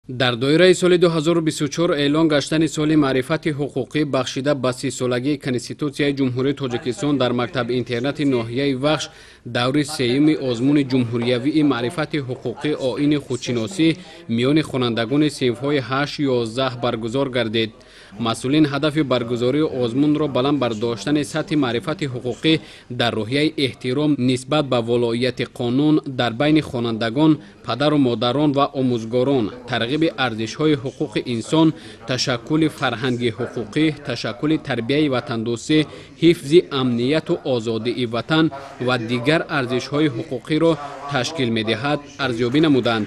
در دایره سال 2024 اعلان گشتن سال معرفت حقوقی بخشیده به 30 سالگی کنستیتوسیای جمهوری تاجیکستان در مکتب اینترنت ناحیه وخش دوره سوم آزمون جمهوریوی معرفت حقوقی آیین خودشناسی میان خوانندگان صنف‌های 8 11 برگزار گردید. مسئولین هدف برگزاری آزمون را بلند برداشتن سطح معرفت حقوقی در روحیه احترام نسبت به ولایت قانون در بین خوانندگان، پدر و مادران و آموزگاران، ترغیب ارزش‌های حقوق انسان، تشکل فرهنگ حقوقی، تشکل تربیت وطندوستی، حفظ امنیت و آزادی وطن و دیگر ارزش‌های حقوقی را تشکیل می‌دهد ارزیابی نمودند.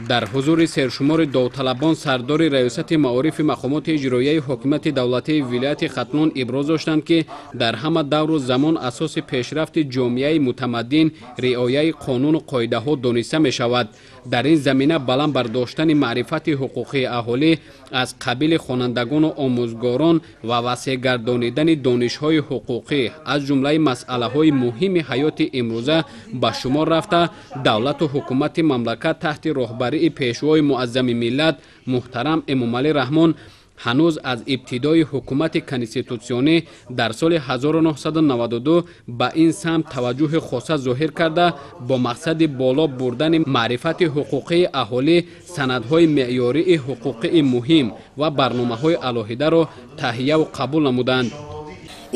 در حضور سرشمار داوطلبان سردار ریاست معارف مقامات اجرایی حکومت دولتی ولایت ختلون ابراز داشتند که در همه دور و زمان اساس پیشرفت جامعه متمدن رعایت قانون و قاعده ها دانسته می شود. در این زمینه بلند برداشتن معرفت حقوقی اهالی از قبیل خوانندگان و آموزگاران و وسیع گردانیدن دانش های حقوقی از جمله مسئله های مهم حیات امروزه به شمار رفته، دولت و حکومت مملکت تحت رهبری پیشوای معظم ملت محترم امام علی رحمان هنوز از ابتدای حکومت کنستیتوسیونی در سال 1992 به این سمت توجه خاصه ظاهر کرده با مقصد بالا بردن معرفت حقوقی اهالی سندهای معیاری حقوقی مهم و برنامه‌های علاهیده را تهیه و قبول نمودند.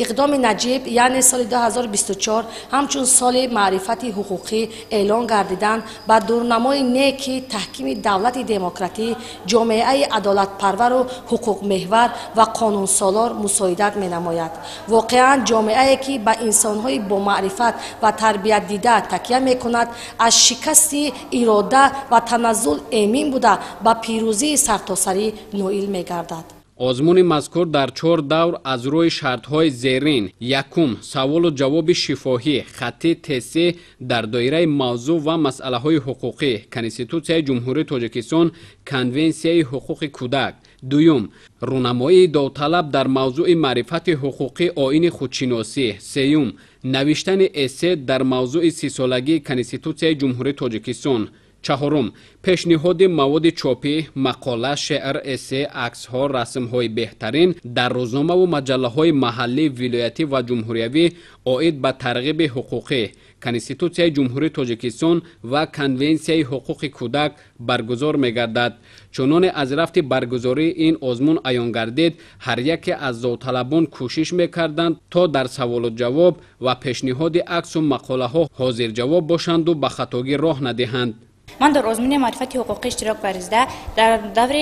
اقدام نجیب یعنی سال 2024 همچون سال معرفت حقوقی اعلان گردیدن با دورنمای نیکی تحکیم دولت دموکراتی، جامعه عدالت پرور و حقوق محور و قانون سالار مساعدت می نماید. واقعا جامعه که با انسانهای با معرفت و تربیت دیده تکیه می کند از شکست اراده و تنزل ایمن بوده با پیروزی سرتاسری نائل می گردد. آزمون مذکور در 4 دور از روی شرط‌های زیرین: یکم، سوال و جواب شفاهی خطی تستی در دایره موضوع و مسئله‌های حقوقی کنستیتوسیای جمهوری تاجیکستان، کنونسیای حقوق کودک. دوم، رونمایی داوطلب در موضوع معرفت حقوقی آیین خودشناسی. سوم، نوشتن اسه در موضوع 30 سالگی کنستیتوسیای جمهوری تاجیکستان. چهارم، پیشنهاد مواد چاپی، مقاله، شعر، اسه، عکس‌ها، رسم‌های بهترین در روزنامه و مجله‌های محلی، ولایتی و جمهوریوی عاید به ترغیب حقوقی کنستیتوسیای جمهوری تاجیکستان و کنونسیای حقوق کودک برگزار می‌گردد. چنان از رفت برگزاری این آزمون عیان گردید، هر یک از داوطلبان کوشش می‌کردند تا در سوال و جواب و پیشنهاد عکس و مقاله‌ها حاضر جواب باشند و به خطاگی راه ندهند. من در آزمون معرفت حقوقی اشتراک ورزیده، در دور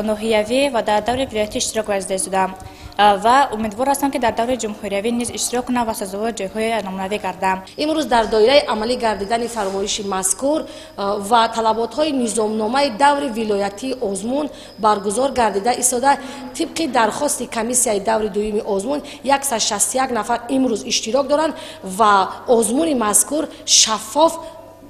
ناحیوی و در دور ولایتی اشتراک ورزیده شدم و امیدوار هستم که در دور جمهوریوی نیز اشتراک کنم و سزاوار جایهای نمونوی گردم. امروز در دایره عملی گردیدن فرمایش مذکور و طلبات‌های نظامنامه دور ولایتی آزمون برگزار گردیده ایستاده. طبق درخواست کمیسیای دور دوم آزمون 161 نفر امروز اشتراک دارند و آزمون مذکور شفاف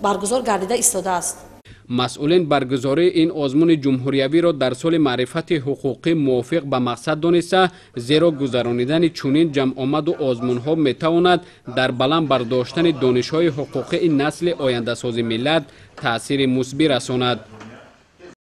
برگزار گردیده ایستاده است. مسئولین برگزاری این آزمون جمهوریوی را در سال معرفت حقوقی موافق به مقصد دانسته، زیرا گذرانیدن چنین جمع آمد و آزمون‌ها می‌تواند در بلند برداشتن دانش‌های حقوقی نسل آینده ساز ملت تأثیر مثبت رساند.